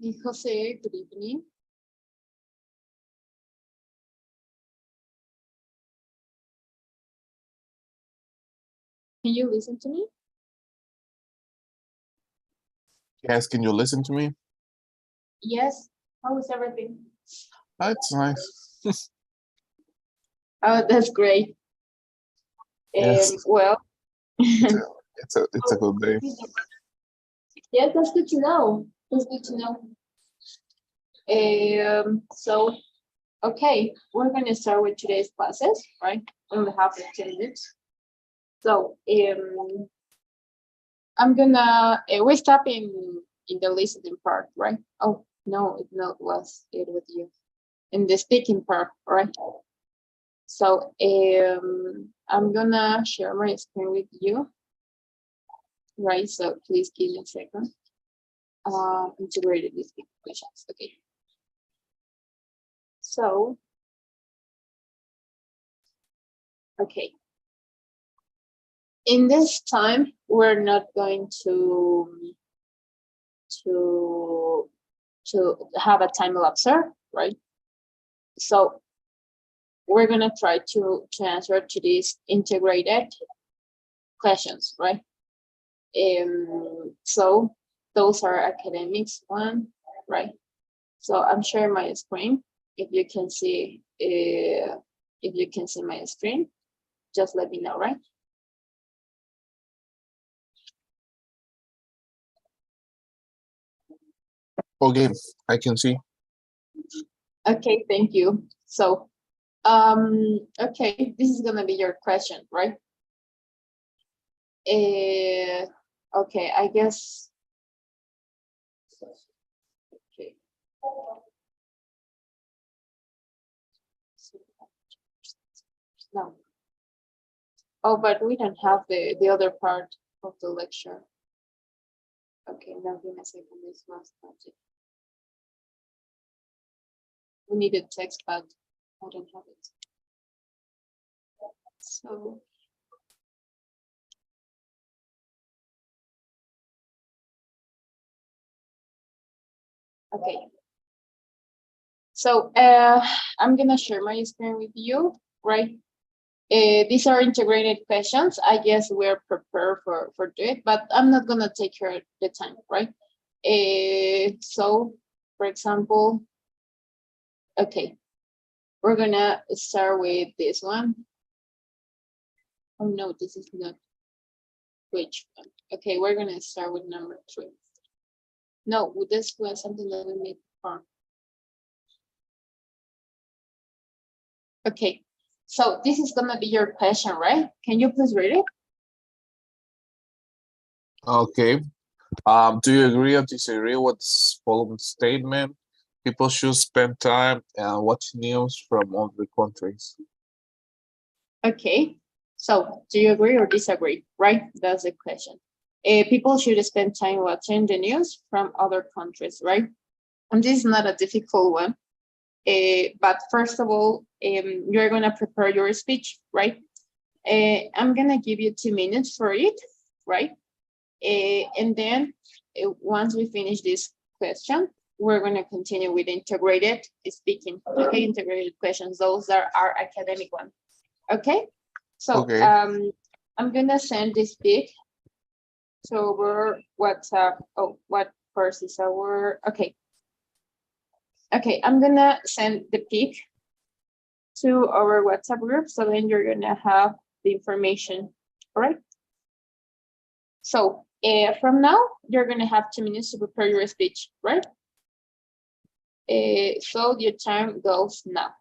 Jose, good evening. Can you listen to me? Yes, can you listen to me? Yes. How is everything? That's nice. Oh, that's great. Yes, Well, it's a good day. yes, that's good to know. That's good to know. So, okay, we're going to start with today's classes, right? We only have 10 minutes. So, I'm gonna, we stop in the listening part, right? Oh, no, it not was it with you. In the speaking part, right? So, I'm gonna share my screen with you, right? So please give me a second. Integrated with questions, okay. So, okay. In this time, we're not going to have a time lapser, right? So we're gonna try to answer to these integrated questions, right? So those are academics one, right? So I'm sharing my screen. If you can see, my screen, just let me know, right? Okay, I can see. Okay, thank you. So, okay, this is gonna be your question, right? Okay, I guess. Okay. No. Oh, but we don't have the other part of the lecture. Okay, now give me a second. This was project. We needed text, but I don't have it. So. Okay. So I'm gonna share my screen with you, right? These are integrated questions. I guess we're prepared for do it, but I'm not gonna take care the time, right? So, for example, okay, we're gonna start with this one. Oh no, this is not which one. Okay, we're gonna start with number 3. No, this was something that we made before. Okay, so this is gonna be your question, right? Can you please read it? Okay. Do you agree or disagree with this following statement? People should spend time watching news from other countries. Okay, so do you agree or disagree? Right, that's the question. People should spend time watching the news from other countries, right? And this is not a difficult one. But first of all, you're gonna prepare your speech, right? I'm gonna give you 2 minutes for it, right? And then once we finish this question, we're gonna continue with integrated speaking. Okay, integrated questions. Those are our academic ones. Okay, so Okay. I'm gonna send this pic to our WhatsApp. Oh, what first is our okay? Okay, I'm gonna send the pic to our WhatsApp group, so then you're gonna have the information. All right. So from now, you're gonna have 2 minutes to prepare your speech, right? So your time goes now.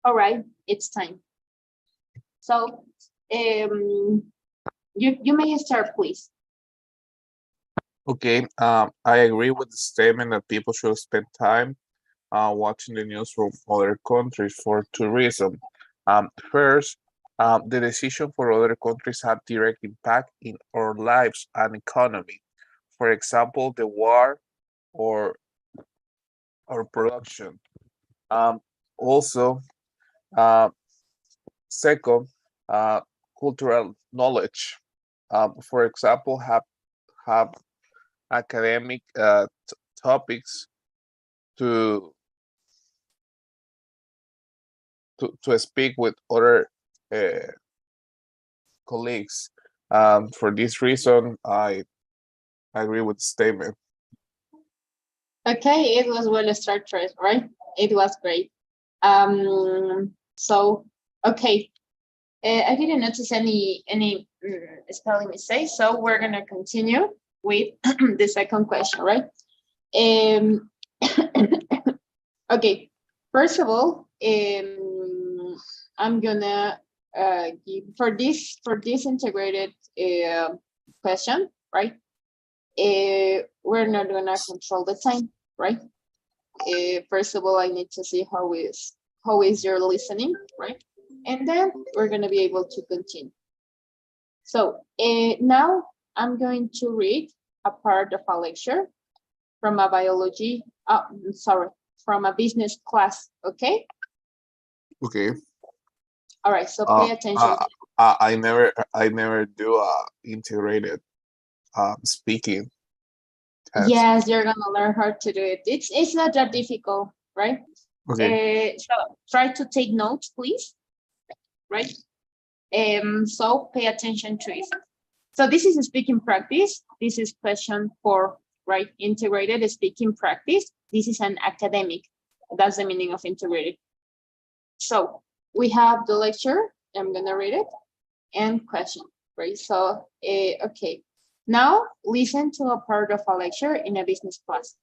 All right, it's time. So you may start, please. Okay, I agree with the statement that people should spend time watching the news from other countries for two reasons. First, the decision for other countries have direct impact in our lives and economy. For example, the war or production. Also, uh, second, cultural knowledge. For example, have academic topics to speak with other uh, colleagues. For this reason, I agree with the statement. Okay, it was well structured, right? It was great. So okay, I didn't notice any spelling mistake, so we're gonna continue with the second question, right? Okay, first of all, I'm gonna give for this integrated question, right? We're not gonna control the time, right? First of all, I need to see how is your listening, right? And then we're gonna be able to continue. So now I'm going to read a part of a lecture from a biology, from a business class, okay? Okay. All right, so pay attention. I never do integrated speaking test. Yes, you're gonna learn how to do it. It's not that difficult, right? Okay. So try to take notes, please, right? So pay attention to it. So this is a speaking practice. This is question 4, right? Integrated speaking practice. This is an academic. That's the meaning of integrated. So we have the lecture. I'm gonna read it and question, right? So, okay. Now listen to a part of a lecture in a business class.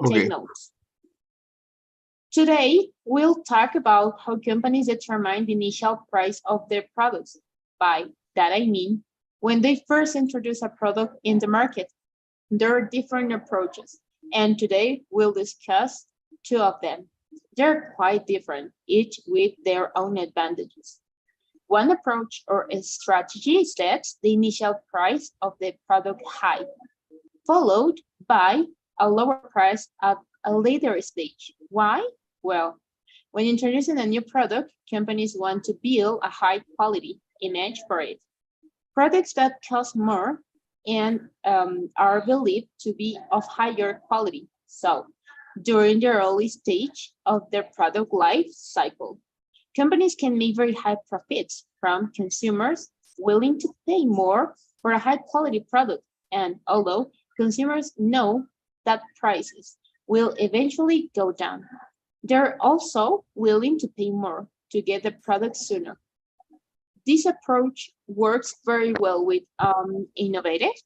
Okay. Take notes. Today, we'll talk about how companies determine the initial price of their products. By that I mean, when they first introduce a product in the market, there are different approaches. And today, we'll discuss 2 of them. They're quite different, each with their own advantages. One approach or a strategy sets the initial price of the product high, followed by a lower price at a later stage. Why? Well, when introducing a new product, companies want to build a high quality image for it. Products that cost more and are believed to be of higher quality. So, during the early stage of their product life cycle, companies can make very high profits from consumers willing to pay more for a high quality product. And although consumers know that prices will eventually go down, they're also willing to pay more to get the product sooner. This approach works very well with innovative,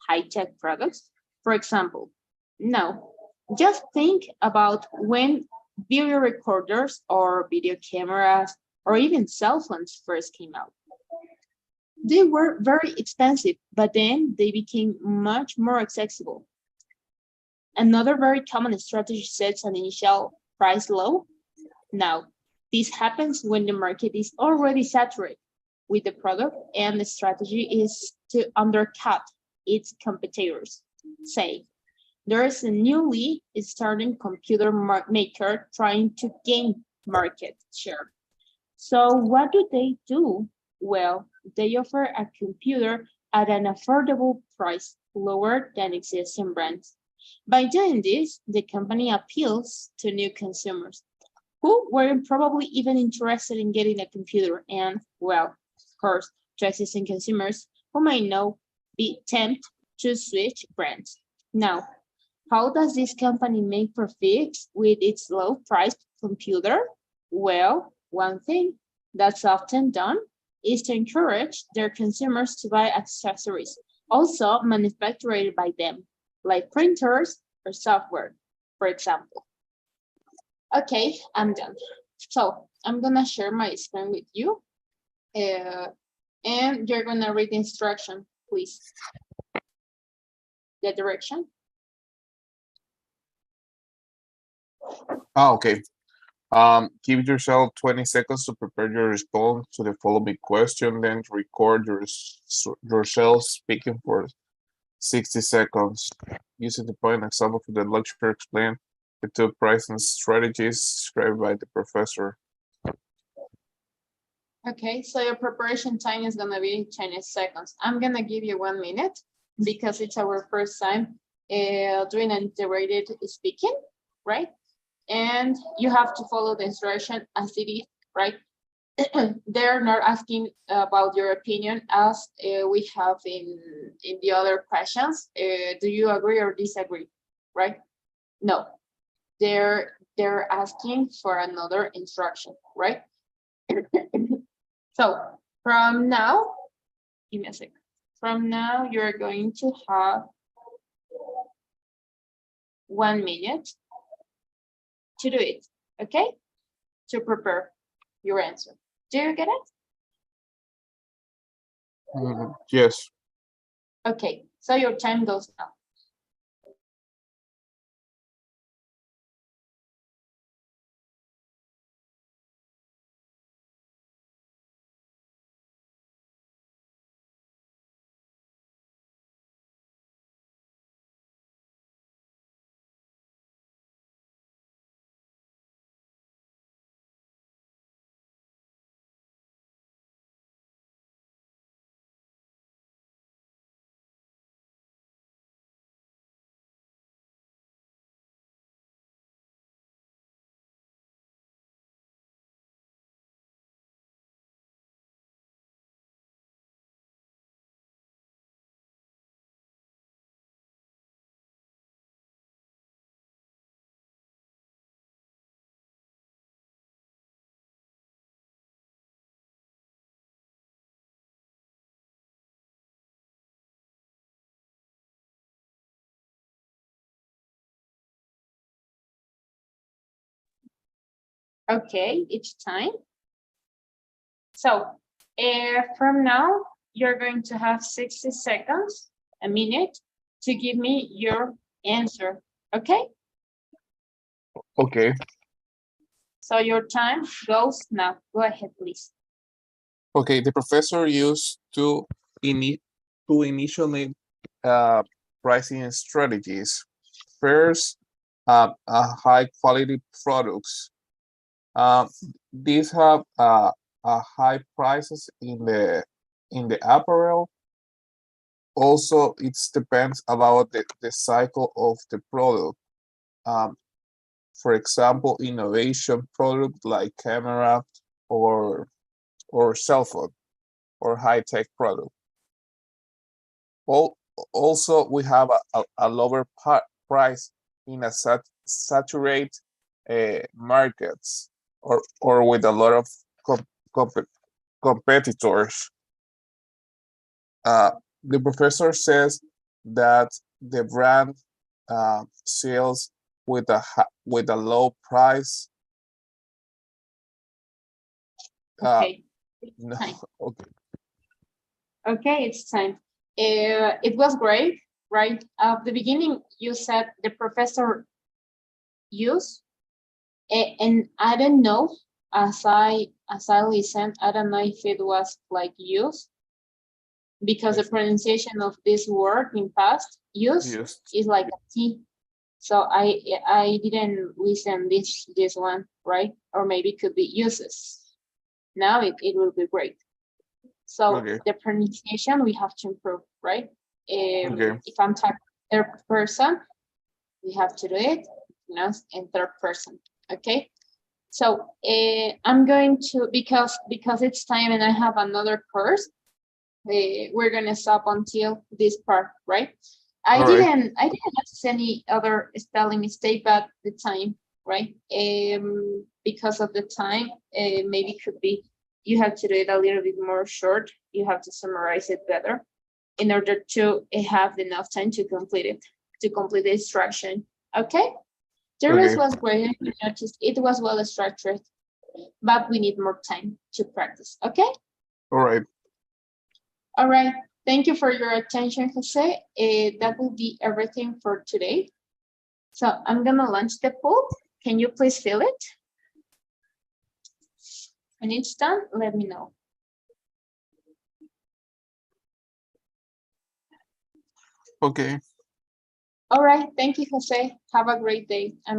high-tech products. For example, now, just think about when video recorders or video cameras or even cell phones first came out. They were very expensive, but then they became much more accessible. Another very common strategy sets an initial price low. Now, this happens when the market is already saturated with the product and the strategy is to undercut its competitors. Say, there is a newly starting computer maker trying to gain market share. So what do? Well, they offer a computer at an affordable price, lower than existing brands. By doing this, the company appeals to new consumers who weren't probably even interested in getting a computer and, well, of course, to existing consumers who might now be tempted to switch brands. Now, how does this company make profits with its low-priced computer? Well, one thing that's often done is to encourage their consumers to buy accessories, also manufactured by them, like printers or software, for example. Okay, I'm done. So I'm gonna share my screen with you. And you're gonna read the instruction, please. The direction. Okay. Give yourself 20 seconds to prepare your response to the following question, then record yourself speaking for 60 seconds. Using the point example for the lecture, explain the two pricing strategies described by the professor. Okay, so your preparation time is gonna be 20 seconds. I'm gonna give you 1 minute because it's our first time doing integrated speaking, right? And you have to follow the instruction as it is, right? They're not asking about your opinion as we have in the other questions. Do you agree or disagree, right? No, they're asking for another instruction, right? So from now, give me a second. From now, you're going to have 1 minute to do it, okay? To prepare your answer. Do you get it? Yes. Okay, so your time goes now. Okay, it's time. So from now, you're going to have 60 seconds, a minute, to give me your answer, okay? Okay. So your time goes now. Go ahead, please. Okay. The professor used to initially pricing strategies. First, high quality products. These have high prices in the apparel. Also, it depends about the cycle of the product. For example, innovation product like camera or cell phone or high-tech product. Also, we have a lower price in a saturated markets or with a lot of competitors. The professor says that the brand sales with a low price. Okay. No, Time. okay. Okay, it's time. It was great, right? At the beginning, you said the professor used, and I don't know, as I listened, I don't know if it was like use, because the pronunciation of this word in past use is like a T. So I didn't listen this one, right? Or maybe it could be uses. Now it will be great. So Okay. the pronunciation we have to improve, right? Okay. If I'm talking third person, we have to do it, you know, in third person. Okay. So I'm going to because it's time and I have another course. We're gonna stop until this part, right? I didn't notice any other spelling mistake, but the time, right? Because of the time, maybe could be you have to do it a little bit more short. You have to summarize it better in order to have enough time to complete it, to complete the instruction. Okay? The rest was great. I noticed it was well structured. but we need more time to practice, okay? All right. All right, thank you for your attention, Jose. That will be everything for today. So I'm gonna launch the poll. Can you please fill it? When it's done, let me know. Okay. All right, thank you, Jose. Have a great day. I'm